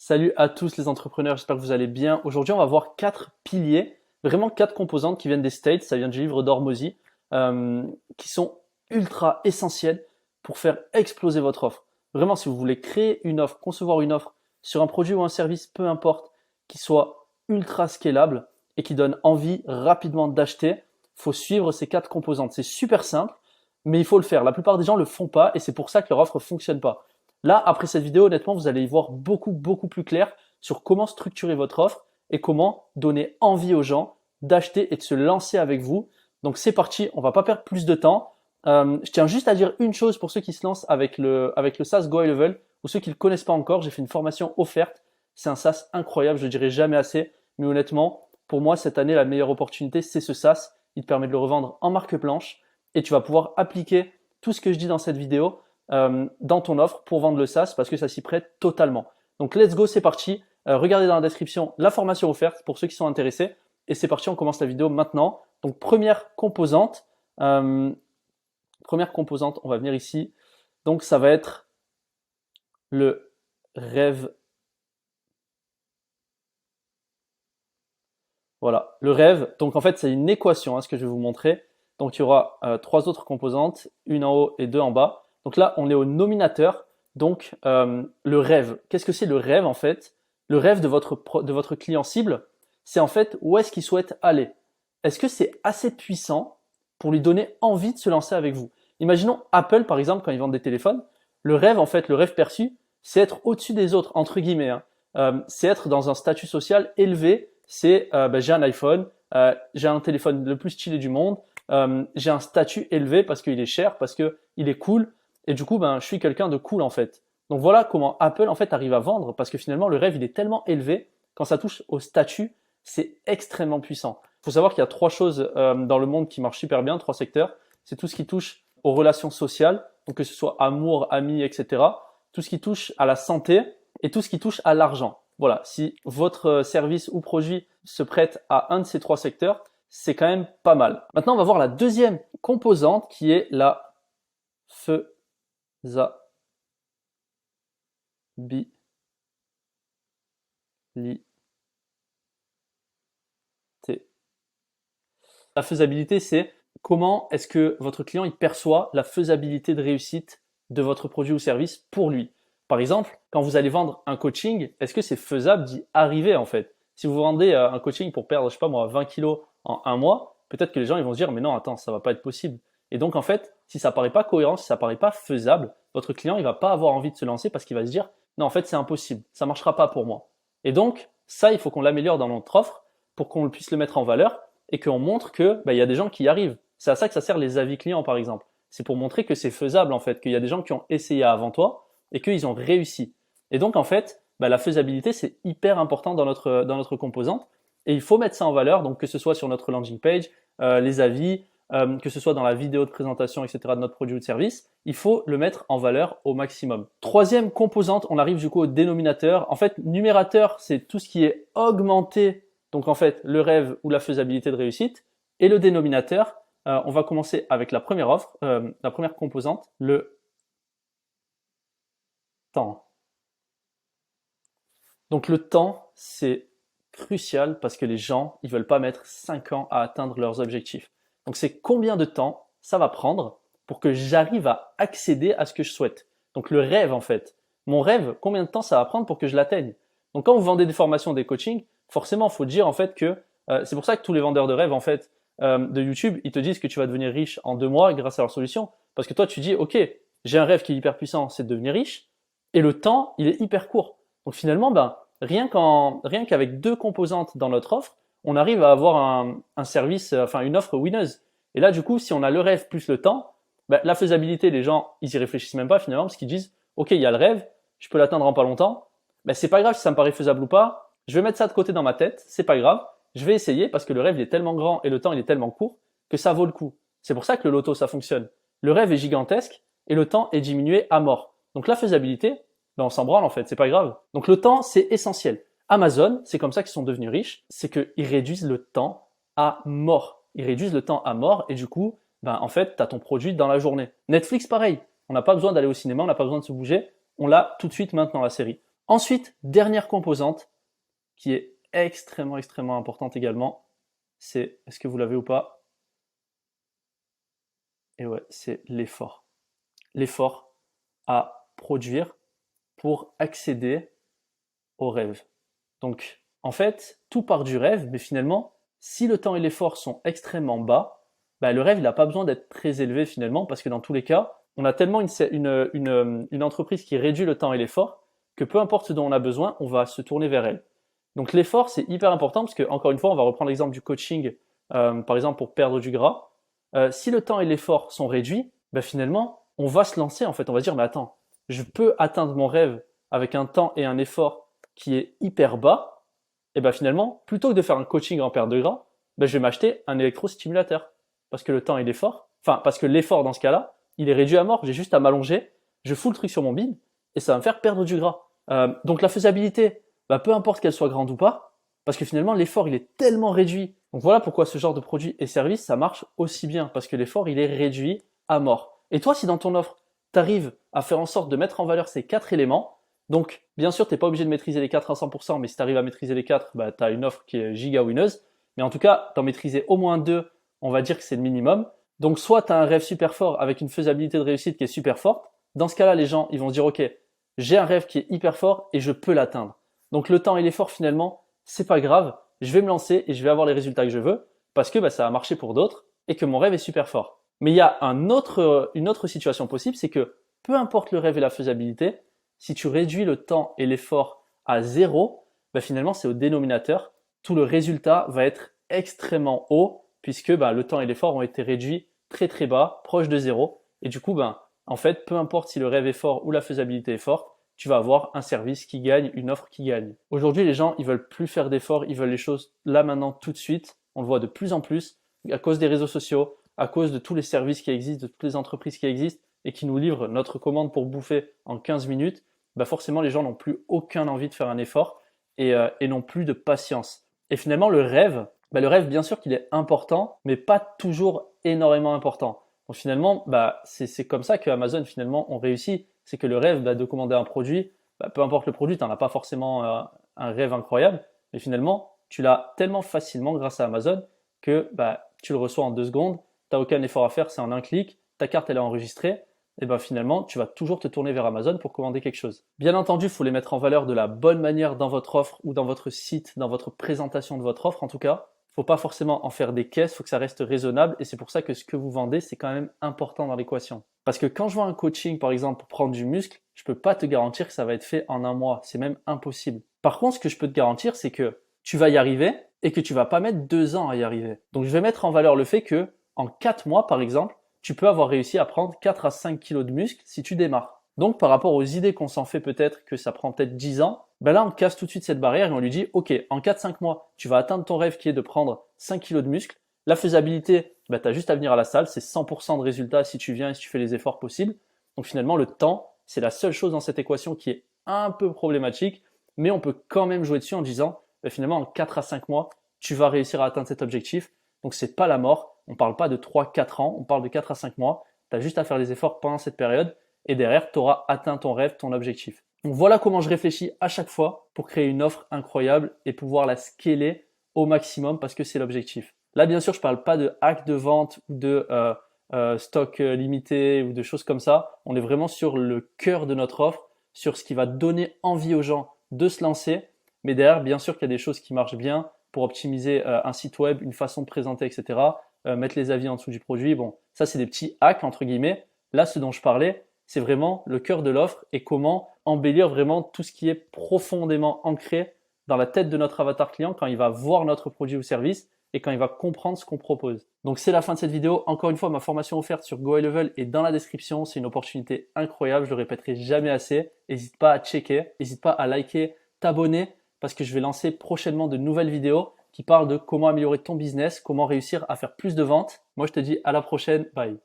Salut à tous les entrepreneurs, j'espère que vous allez bien. Aujourd'hui, on va voir 4 piliers, vraiment 4 composantes qui viennent des States, ça vient du livre d'Hormozy, qui sont ultra essentielles pour faire exploser votre offre. Vraiment, si vous voulez créer une offre, concevoir une offre sur un produit ou un service, peu importe, qui soit ultra scalable et qui donne envie rapidement d'acheter, faut suivre ces 4 composantes. C'est super simple, mais il faut le faire. La plupart des gens le font pas et c'est pour ça que leur offre fonctionne pas. Là, après cette vidéo, honnêtement, vous allez y voir beaucoup plus clair sur comment structurer votre offre et comment donner envie aux gens d'acheter et de se lancer avec vous. Donc c'est parti, on va pas perdre plus de temps. Je tiens juste à dire une chose pour ceux qui se lancent avec le SaaS Go High Level ou ceux qui ne le connaissent pas encore. J'ai fait une formation offerte. C'est un SaaS incroyable, je ne dirai jamais assez. Mais honnêtement, pour moi, cette année, la meilleure opportunité, c'est ce SaaS. Il te permet de le revendre en marque blanche et tu vas pouvoir appliquer tout ce que je dis dans cette vidéo dans ton offre pour vendre le SaaS parce que ça s'y prête totalement. Donc let's go, c'est parti. Regardez dans la description la formation offerte pour ceux qui sont intéressés. Et c'est parti, on commence la vidéo maintenant. Donc première composante, on va venir ici. Donc ça va être le rêve. Voilà, le rêve. Donc en fait, c'est une équation, ce que je vais vous montrer. Donc il y aura 3 autres composantes, une en haut et 2 en bas. Donc là, on est au nominateur. Donc le rêve. Qu'est-ce que c'est le rêve en fait? Le rêve de votre client cible, c'est en fait où est-ce qu'il souhaite aller. Est-ce que c'est assez puissant pour lui donner envie de se lancer avec vous? Imaginons Apple par exemple quand ils vendent des téléphones. Le rêve en fait, le rêve perçu, c'est être au-dessus des autres entre guillemets. C'est être dans un statut social élevé. C'est j'ai un iPhone, j'ai un téléphone le plus stylé du monde, j'ai un statut élevé parce qu'il est cher, parce qu'il est cool, et du coup je suis quelqu'un de cool en fait. Donc voilà comment Apple en fait arrive à vendre, parce que finalement le rêve il est tellement élevé, quand ça touche au statut, c'est extrêmement puissant. Il faut savoir qu'il y a 3 choses dans le monde qui marchent super bien, 3 secteurs. C'est tout ce qui touche aux relations sociales, donc que ce soit amour, amis, etc. Tout ce qui touche à la santé et tout ce qui touche à l'argent. Voilà, si votre service ou produit se prête à un de ces 3 secteurs, c'est quand même pas mal. Maintenant, on va voir la deuxième composante qui est la faisabilité. La faisabilité, c'est comment est-ce que votre client il perçoit la faisabilité de réussite de votre produit ou service pour lui. Par exemple, quand vous allez vendre un coaching, est-ce que c'est faisable d'y arriver en fait? Si vous vendez un coaching pour perdre, je sais pas moi, 20 kilos en un mois, peut-être que les gens ils vont se dire mais non, attends, ça va pas être possible. Et donc en fait, si ça paraît pas cohérent, si ça paraît pas faisable, votre client il va pas avoir envie de se lancer parce qu'il va se dire non, en fait, c'est impossible, ça marchera pas pour moi. Et donc ça, il faut qu'on l'améliore dans notre offre pour qu'on puisse le mettre en valeur et qu'on montre que il y a des gens qui y arrivent. C'est à ça que ça sert les avis clients par exemple. C'est pour montrer que c'est faisable en fait, qu'il y a des gens qui ont essayé avant toi et qu'ils ont réussi. Et donc en fait, la faisabilité c'est hyper important dans notre composante et il faut mettre ça en valeur. Donc que ce soit sur notre landing page, les avis, que ce soit dans la vidéo de présentation, etc. de notre produit ou de service, il faut le mettre en valeur au maximum. Troisième composante, on arrive du coup au dénominateur. En fait, numérateur, c'est tout ce qui est augmenté, donc en fait, le rêve ou la faisabilité de réussite. Et le dénominateur, on va commencer avec la première offre, la première composante, le temps. Donc le temps, c'est crucial parce que les gens, ils veulent pas mettre 5 ans à atteindre leurs objectifs. Donc c'est combien de temps ça va prendre pour que j'arrive à accéder à ce que je souhaite. Donc le rêve en fait. Mon rêve, combien de temps ça va prendre pour que je l'atteigne. Donc quand vous vendez des formations, des coachings, forcément, il faut dire en fait que c'est pour ça que tous les vendeurs de rêve en fait de YouTube, ils te disent que tu vas devenir riche en 2 mois grâce à leur solution. Parce que toi, tu dis, ok, j'ai un rêve qui est hyper puissant, c'est de devenir riche, et le temps, il est hyper court. Donc finalement, rien qu'avec 2 composantes dans notre offre, on arrive à avoir un service, enfin une offre winneuse. Et là, du coup, si on a le rêve plus le temps, la faisabilité, les gens, ils y réfléchissent même pas finalement parce qu'ils disent, ok, il y a le rêve, je peux l'atteindre en pas longtemps. C'est pas grave si ça me paraît faisable ou pas. Je vais mettre ça de côté dans ma tête, c'est pas grave. Je vais essayer parce que le rêve il est tellement grand et le temps il est tellement court que ça vaut le coup. C'est pour ça que le loto ça fonctionne. Le rêve est gigantesque et le temps est diminué à mort. Donc la faisabilité, on s'en branle en fait, c'est pas grave. Donc le temps c'est essentiel. Amazon, c'est comme ça qu'ils sont devenus riches, c'est qu'ils réduisent le temps à mort. Ils réduisent le temps à mort et du coup, en fait, tu as ton produit dans la journée. Netflix, pareil. On n'a pas besoin d'aller au cinéma, on n'a pas besoin de se bouger. On l'a tout de suite maintenant la série. Ensuite, dernière composante qui est extrêmement importante également, c'est, est-ce que vous l'avez ou pas? Et ouais, c'est l'effort. L'effort à produire pour accéder au rêve. Donc, en fait, tout part du rêve, mais finalement, si le temps et l'effort sont extrêmement bas, bah, le rêve, il n'a pas besoin d'être très élevé finalement, parce que dans tous les cas, on a tellement une entreprise qui réduit le temps et l'effort que peu importe ce dont on a besoin, on va se tourner vers elle. Donc l'effort, c'est hyper important parce que, encore une fois, on va reprendre l'exemple du coaching, par exemple pour perdre du gras. Si le temps et l'effort sont réduits, bah, finalement, on va se lancer en fait. On va se dire, mais attends, je peux atteindre mon rêve avec un temps et un effort qui est hyper bas. Et ben finalement, plutôt que de faire un coaching en perte de gras, ben je vais m'acheter un électrostimulateur. Parce que le temps et l'effort, enfin, parce que l'effort dans ce cas-là, il est réduit à mort. J'ai juste à m'allonger, je fous le truc sur mon bide et ça va me faire perdre du gras. Donc la faisabilité, bah, peu importe qu'elle soit grande ou pas, parce que finalement l'effort il est tellement réduit. Donc voilà pourquoi ce genre de produits et services ça marche aussi bien, parce que l'effort il est réduit à mort. Et toi, si dans ton offre, tu arrives à faire en sorte de mettre en valeur ces 4 éléments, donc bien sûr, tu n'es pas obligé de maîtriser les 4 à 100%, mais si tu arrives à maîtriser les 4, bah, tu as une offre qui est giga winneuse. Mais en tout cas, d'en maîtriser au moins 2, on va dire que c'est le minimum. Donc soit tu as un rêve super fort avec une faisabilité de réussite qui est super forte. Dans ce cas-là, les gens ils vont se dire, ok, j'ai un rêve qui est hyper fort et je peux l'atteindre. Donc le temps et l'effort finalement, c'est pas grave, je vais me lancer et je vais avoir les résultats que je veux parce que bah, ça a marché pour d'autres et que mon rêve est super fort. Mais il y a une autre situation possible, c'est que peu importe le rêve et la faisabilité, si tu réduis le temps et l'effort à zéro, bah finalement c'est au dénominateur. Tout le résultat va être extrêmement haut puisque bah, le temps et l'effort ont été réduits très bas, proche de zéro. Et du coup, ben, en fait, peu importe si le rêve est fort ou la faisabilité est forte, tu vas avoir un service qui gagne, une offre qui gagne. Aujourd'hui, les gens, ils veulent plus faire d'efforts, ils veulent les choses là maintenant tout de suite. On le voit de plus en plus à cause des réseaux sociaux, à cause de tous les services qui existent, de toutes les entreprises qui existent et qui nous livrent notre commande pour bouffer en 15 minutes. Bah forcément, les gens n'ont plus aucun envie de faire un effort et n'ont plus de patience. Et finalement, le rêve, bien sûr qu'il est important, mais pas toujours énormément important. Donc finalement, bah, c'est comme ça que Amazon finalement on réussit. C'est que le rêve bah, de commander un produit, bah, peu importe le produit, tu n'en as pas forcément un rêve incroyable, mais finalement, tu l'as tellement facilement grâce à Amazon que bah, tu le reçois en 2 secondes, tu n'as aucun effort à faire, c'est en un clic, ta carte elle est enregistrée, et ben finalement, tu vas toujours te tourner vers Amazon pour commander quelque chose. Bien entendu, il faut les mettre en valeur de la bonne manière dans votre offre ou dans votre site, dans votre présentation de votre offre en tout cas. Faut pas forcément en faire des caisses, faut que ça reste raisonnable et c'est pour ça que ce que vous vendez, c'est quand même important dans l'équation. Parce que quand je vends un coaching, par exemple, pour prendre du muscle, je peux pas te garantir que ça va être fait en un mois. C'est même impossible. Par contre, ce que je peux te garantir, c'est que tu vas y arriver et que tu vas pas mettre 2 ans à y arriver. Donc, je vais mettre en valeur le fait que en 4 mois, par exemple, tu peux avoir réussi à prendre 4 à 5 kilos de muscle si tu démarres. Donc, par rapport aux idées qu'on s'en fait peut-être que ça prend peut-être 10 ans, ben là, on casse tout de suite cette barrière et on lui dit, OK, en 4-5 mois, tu vas atteindre ton rêve qui est de prendre 5 kilos de muscle. La faisabilité, ben, tu as juste à venir à la salle, c'est 100% de résultat si tu viens et si tu fais les efforts possibles. Donc finalement, le temps, c'est la seule chose dans cette équation qui est un peu problématique, mais on peut quand même jouer dessus en disant, ben, finalement, en 4 à 5 mois, tu vas réussir à atteindre cet objectif. Donc c'est pas la mort, on parle pas de 3-4 ans, on parle de 4 à 5 mois. Tu as juste à faire les efforts pendant cette période et derrière, tu auras atteint ton rêve, ton objectif. Donc voilà comment je réfléchis à chaque fois pour créer une offre incroyable et pouvoir la scaler au maximum parce que c'est l'objectif. Là, bien sûr, je parle pas de hack de vente ou de stock limité ou de choses comme ça. On est vraiment sur le cœur de notre offre, sur ce qui va donner envie aux gens de se lancer. Mais derrière, bien sûr qu'il y a des choses qui marchent bien pour optimiser un site web, une façon de présenter, etc. Mettre les avis en dessous du produit. Bon, ça, c'est des petits hacks, entre guillemets. Là, ce dont je parlais, c'est vraiment le cœur de l'offre et comment embellir vraiment tout ce qui est profondément ancré dans la tête de notre avatar client quand il va voir notre produit ou service et quand il va comprendre ce qu'on propose. Donc c'est la fin de cette vidéo. Encore une fois, ma formation offerte sur Go High Level est dans la description. C'est une opportunité incroyable, je le répéterai jamais assez. N'hésite pas à checker, n'hésite pas à liker, t'abonner parce que je vais lancer prochainement de nouvelles vidéos qui parlent de comment améliorer ton business, comment réussir à faire plus de ventes. Moi, je te dis à la prochaine. Bye.